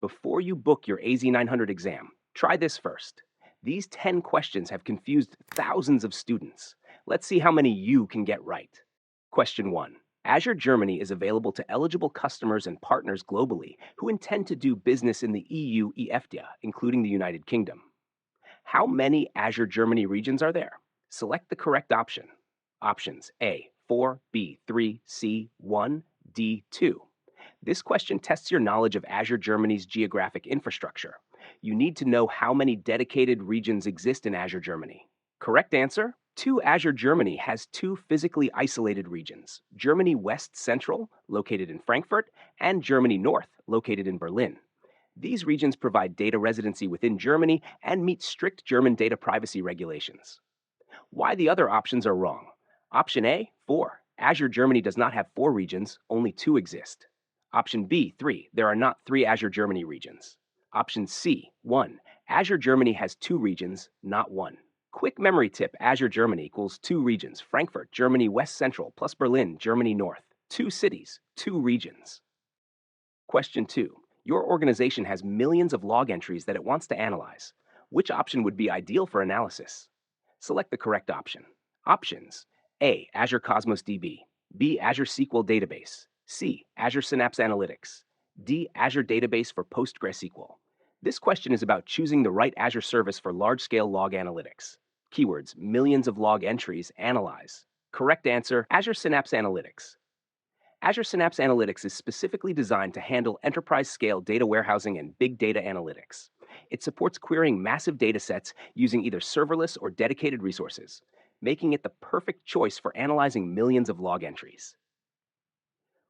Before you book your AZ-900 exam, try this first. These 10 questions have confused thousands of students. Let's see how many you can get right. Question 1. Azure Germany is available to eligible customers and partners globally who intend to do business in the EU EFTA, including the United Kingdom. How many Azure Germany regions are there? Select the correct option. Options A, 4, B, 3, C, 1, D, 2. This question tests your knowledge of Azure Germany's geographic infrastructure. You need to know how many dedicated regions exist in Azure Germany. Correct answer? Azure Germany has two physically isolated regions, Germany West Central, located in Frankfurt, and Germany North, located in Berlin. These regions provide data residency within Germany and meet strict German data privacy regulations. Why the other options are wrong? Option A, 4. Azure Germany does not have 4 regions, only 2 exist. Option B, 3. There are not 3 Azure Germany regions. Option C, 1. Azure Germany has 2 regions, not 1. Quick memory tip: Azure Germany equals 2 regions, Frankfurt, Germany West Central, plus Berlin, Germany North. 2 cities, 2 regions. Question 2. Your organization has millions of log entries that it wants to analyze. Which option would be ideal for analysis? Select the correct option. Options: A, Azure Cosmos DB, B, Azure SQL Database, C, Azure Synapse Analytics, D, Azure Database for PostgreSQL. This question is about choosing the right Azure service for large-scale log analytics. Keywords: millions of log entries, analyze. Correct answer: Azure Synapse Analytics. Azure Synapse Analytics is specifically designed to handle enterprise-scale data warehousing and big data analytics. It supports querying massive data sets using either serverless or dedicated resources, making it the perfect choice for analyzing millions of log entries.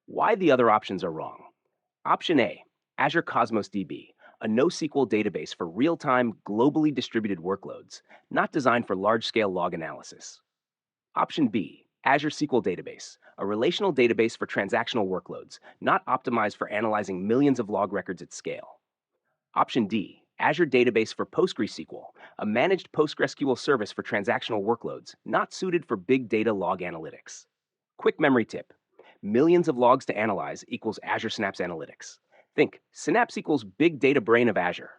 Why the other options are wrong? Option A, Azure Cosmos DB, a NoSQL database for real-time, globally distributed workloads, not designed for large-scale log analysis. Option B, Azure SQL Database, a relational database for transactional workloads, not optimized for analyzing millions of log records at scale. Option D, Azure Database for PostgreSQL, a managed PostgreSQL service for transactional workloads, not suited for big data log analytics. Quick memory tip: millions of logs to analyze equals Azure Synapse Analytics. Think Synapse equals big data brain of Azure.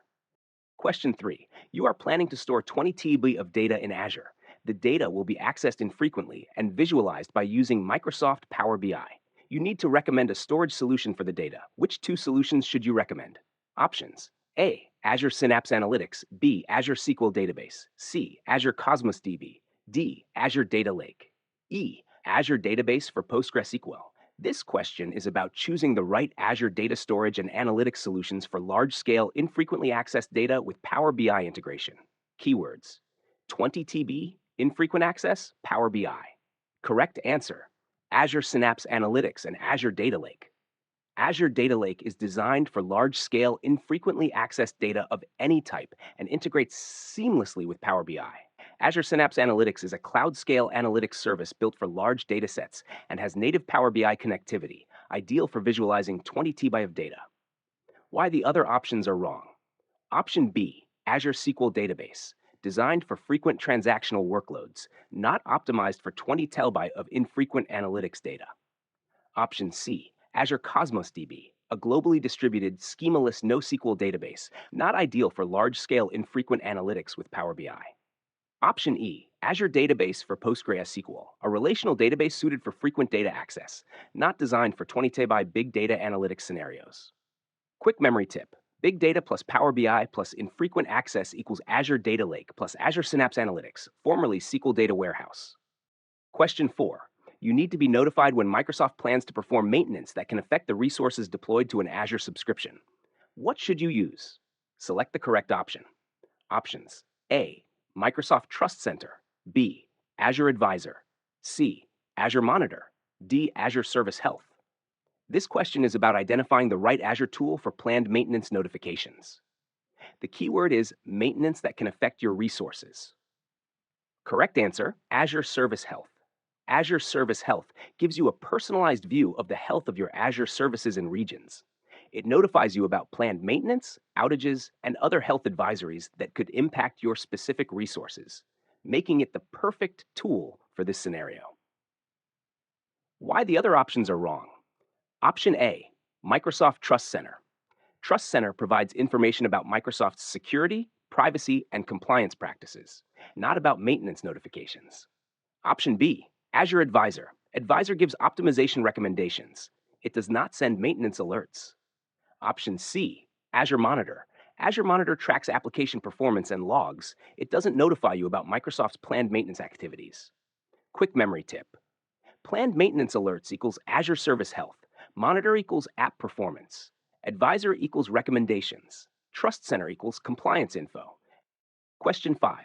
Question 3. You are planning to store 20 TB of data in Azure. The data will be accessed infrequently and visualized by using Microsoft PowerBI. You need to recommend a storage solution for the data. Which 2 solutions should you recommend? Options: A, Azure Synapse Analytics, B, Azure SQL Database, C, Azure Cosmos DB, D, Azure Data Lake, E, Azure Database for PostgreSQL. This question is about choosing the right Azure data storage and analytics solutions for large-scale, infrequently accessed data with Power BI integration. Keywords: 20 TB, infrequent access, Power BI. Correct answer: Azure Synapse Analytics and Azure Data Lake. Azure Data Lake is designed for large-scale, infrequently accessed data of any type and integrates seamlessly with Power BI. Azure Synapse Analytics is a cloud-scale analytics service built for large data sets and has native Power BI connectivity, ideal for visualizing 20 TB of data. Why the other options are wrong? Option B, Azure SQL Database, designed for frequent transactional workloads, not optimized for 20 TB of infrequent analytics data. Option C, Azure Cosmos DB, a globally distributed, schemaless NoSQL database, not ideal for large-scale infrequent analytics with Power BI. Option E, Azure Database for PostgreSQL, a relational database suited for frequent data access, not designed for 20 TB big data analytics scenarios. Quick memory tip: big data plus Power BI plus infrequent access equals Azure Data Lake plus Azure Synapse Analytics, formerly SQL Data Warehouse. Question 4. You need to be notified when Microsoft plans to perform maintenance that can affect the resources deployed to an Azure subscription. What should you use? Select the correct option. Options: A, Microsoft Trust Center, B, Azure Advisor, C, Azure Monitor, D, Azure Service Health. This question is about identifying the right Azure tool for planned maintenance notifications. The keyword is maintenance that can affect your resources. Correct answer: Azure Service Health. Azure Service Health gives you a personalized view of the health of your Azure services and regions. It notifies you about planned maintenance, outages, and other health advisories that could impact your specific resources, making it the perfect tool for this scenario. Why the other options are wrong? Option A, Microsoft Trust Center. Trust Center provides information about Microsoft's security, privacy, and compliance practices, not about maintenance notifications. Option B, Azure Advisor. Advisor gives optimization recommendations. It does not send maintenance alerts. Option C, Azure Monitor. Azure Monitor tracks application performance and logs. It doesn't notify you about Microsoft's planned maintenance activities. Quick memory tip. Planned maintenance alerts equals Azure Service Health. Monitor equals app performance. Advisor equals recommendations. Trust Center equals compliance info. Question 5.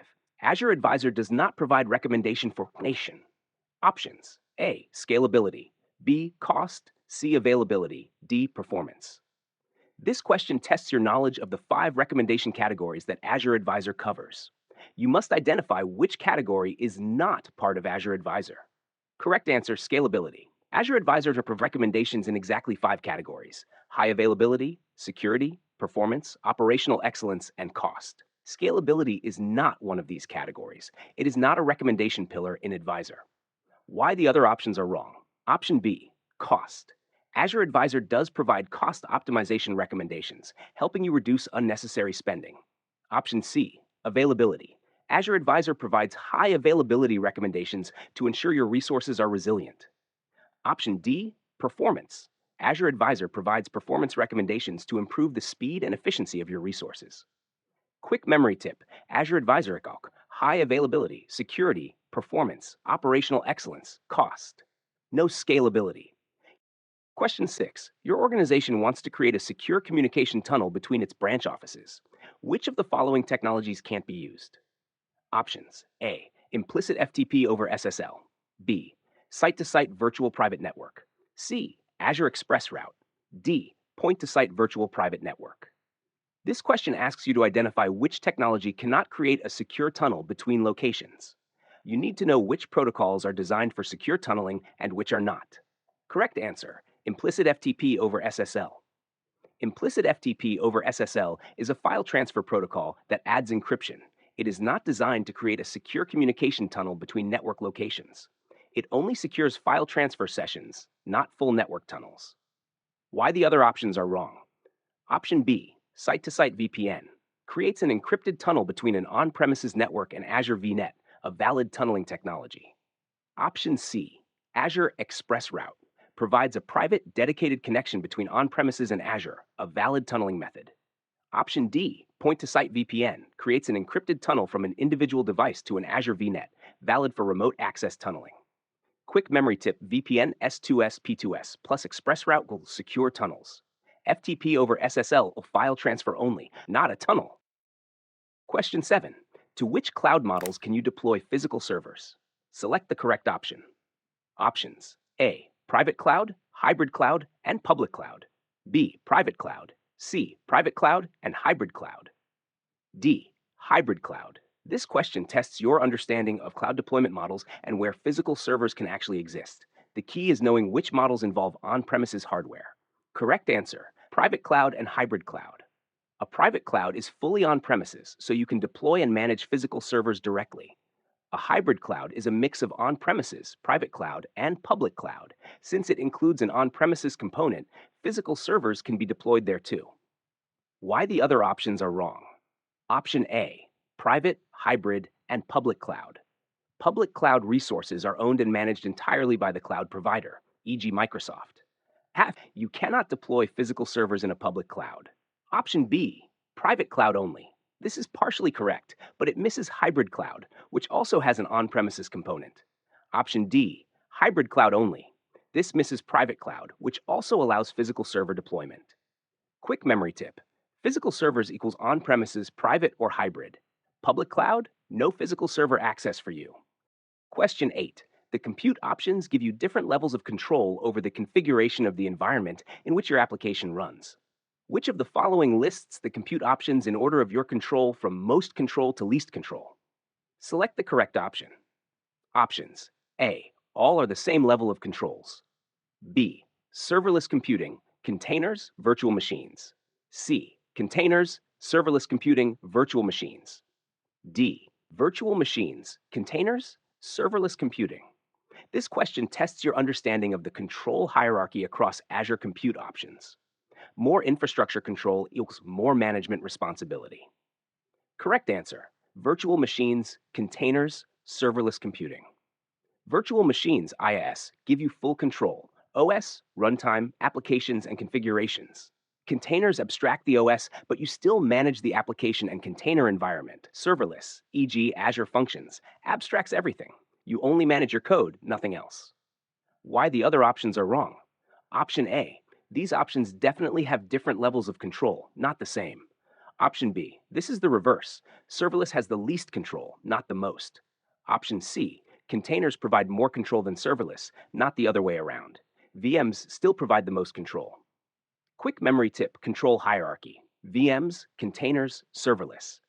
Azure Advisor does not provide recommendation for nation. Options: A, scalability, B, cost, C, availability, D, performance. This question tests your knowledge of the 5 recommendation categories that Azure Advisor covers. You must identify which category is not part of Azure Advisor. Correct answer: scalability. Azure Advisor provides recommendations in exactly 5 categories: high availability, security, performance, operational excellence, and cost. Scalability is not one of these categories. It is not a recommendation pillar in Advisor. Why the other options are wrong. Option B, cost. Azure Advisor does provide cost optimization recommendations, helping you reduce unnecessary spending. Option C, availability. Azure Advisor provides high availability recommendations to ensure your resources are resilient. Option D, performance. Azure Advisor provides performance recommendations to improve the speed and efficiency of your resources. Quick memory tip: Azure Advisor equals high availability, security, performance, operational excellence, cost. No scalability. Question 6. Your organization wants to create a secure communication tunnel between its branch offices. Which of the following technologies can't be used? Options: A, implicit FTP over SSL. B, site-to-site virtual private network. C, Azure Express Route. D, point-to-site virtual private network. This question asks you to identify which technology cannot create a secure tunnel between locations. You need to know which protocols are designed for secure tunneling and which are not. Correct answer: implicit FTP over SSL. Implicit FTP over SSL is a file transfer protocol that adds encryption. It is not designed to create a secure communication tunnel between network locations. It only secures file transfer sessions, not full network tunnels. Why the other options are wrong. Option B, site-to-site VPN, creates an encrypted tunnel between an on-premises network and Azure VNet, a valid tunneling technology. Option C, Azure Express Route, provides a private, dedicated connection between on-premises and Azure, a valid tunneling method. Option D, point-to-site VPN, creates an encrypted tunnel from an individual device to an Azure VNet, valid for remote access tunneling. Quick memory tip: VPN S2S P2S plus ExpressRoute will secure tunnels. FTP over SSL will file transfer only, not a tunnel. Question 7. To which cloud models can you deploy physical servers? Select the correct option. Options: A, private cloud, hybrid cloud, and public cloud. B, private cloud. C, private cloud and hybrid cloud. D, hybrid cloud. This question tests your understanding of cloud deployment models and where physical servers can actually exist. The key is knowing which models involve on-premises hardware. Correct answer: private cloud and hybrid cloud. A private cloud is fully on-premises, so you can deploy and manage physical servers directly. A hybrid cloud is a mix of on-premises, private cloud, and public cloud. Since it includes an on-premises component, physical servers can be deployed there too. Why the other options are wrong. Option A, private, hybrid, and public cloud. Public cloud resources are owned and managed entirely by the cloud provider, e.g. Microsoft. You cannot deploy physical servers in a public cloud. Option B, private cloud only. This is partially correct, but it misses hybrid cloud, which also has an on-premises component. Option D, hybrid cloud only. This misses private cloud, which also allows physical server deployment. Quick memory tip: physical servers equals on-premises, private, or hybrid. Public cloud, no physical server access for you. Question 8. The compute options give you different levels of control over the configuration of the environment in which your application runs. Which of the following lists the compute options in order of your control from most control to least control? Select the correct option. Options: A, all are the same level of controls. B, serverless computing, containers, virtual machines. C, containers, serverless computing, virtual machines. D, virtual machines, containers, serverless computing. This question tests your understanding of the control hierarchy across Azure compute options. More infrastructure control equals more management responsibility. Correct answer: virtual machines, containers, serverless computing. Virtual machines, IaaS, give you full control: OS, runtime, applications, and configurations. Containers abstract the OS, but you still manage the application and container environment. Serverless, e.g., Azure Functions, abstracts everything. You only manage your code, nothing else. Why the other options are wrong? Option A: these options definitely have different levels of control, not the same. Option B: this is the reverse. Serverless has the least control, not the most. Option C: containers provide more control than serverless, not the other way around. VMs still provide the most control. Quick memory tip: control hierarchy. VMs, containers, serverless.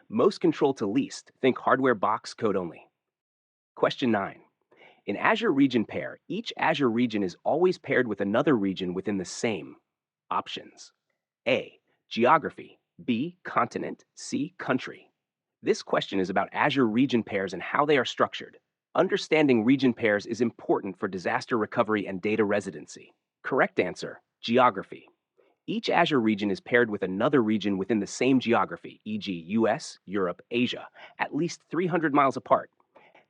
Most control to least, think hardware box, code only. Question 9. In Azure region pair, each Azure region is always paired with another region within the same. Options: A, geography; B, continent; C, country. This question is about Azure region pairs and how they are structured. Understanding region pairs is important for disaster recovery and data residency. Correct answer: geography. Each Azure region is paired with another region within the same geography, e.g., US, Europe, Asia, at least 300 miles apart.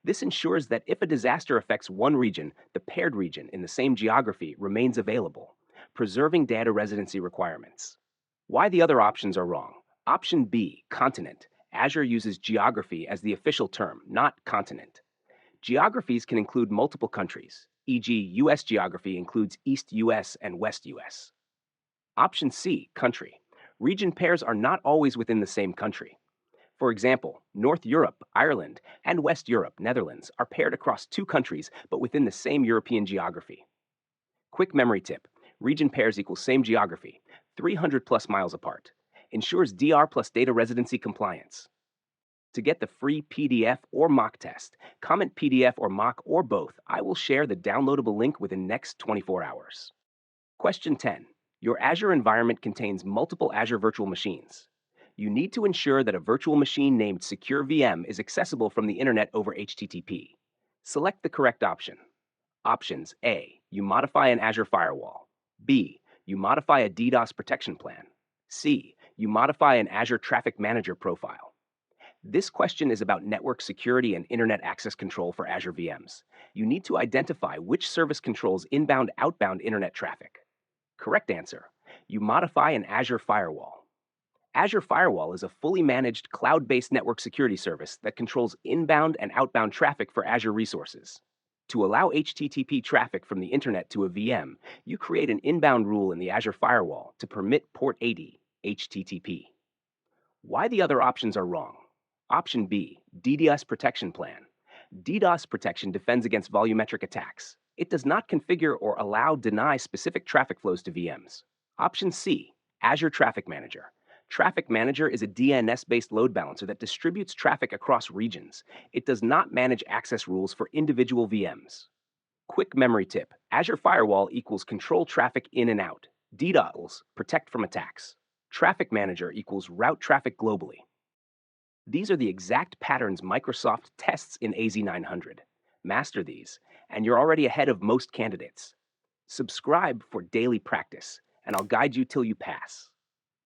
This ensures that if a disaster affects one region, the paired region in the same geography remains available, preserving data residency requirements. Why the other options are wrong? Option B, continent. Azure uses geography as the official term, not continent. Geographies can include multiple countries, e.g., US geography includes East US and West US. Option C, country. Region pairs are not always within the same country. For example, North Europe, Ireland, and West Europe, Netherlands, are paired across two countries but within the same European geography. Quick memory tip: region pairs equals same geography, 300 plus miles apart. Ensures DR plus data residency compliance. To get the free PDF or mock test, comment PDF or mock or both. I will share the downloadable link within the next 24 hours. Question 10. Your Azure environment contains multiple Azure virtual machines. You need to ensure that a virtual machine named Secure VM is accessible from the internet over HTTP. Select the correct option. Options: A, you modify an Azure firewall; B, you modify a DDoS protection plan; C, you modify an Azure Traffic Manager profile. This question is about network security and internet access control for Azure VMs. You need to identify which service controls inbound-outbound internet traffic. Correct answer: you modify an Azure firewall. Azure Firewall is a fully managed cloud-based network security service that controls inbound and outbound traffic for Azure resources. To allow HTTP traffic from the internet to a VM, you create an inbound rule in the Azure Firewall to permit port 80 HTTP. Why the other options are wrong? Option B, DDoS protection plan. DDoS protection defends against volumetric attacks. It does not configure or deny specific traffic flows to VMs. Option C, Azure Traffic Manager. Traffic Manager is a DNS-based load balancer that distributes traffic across regions. It does not manage access rules for individual VMs. Quick memory tip: Azure Firewall equals control traffic in and out. DDoS, protect from attacks. Traffic Manager equals route traffic globally. These are the exact patterns Microsoft tests in AZ-900. Master these, and you're already ahead of most candidates. Subscribe for daily practice, and I'll guide you till you pass.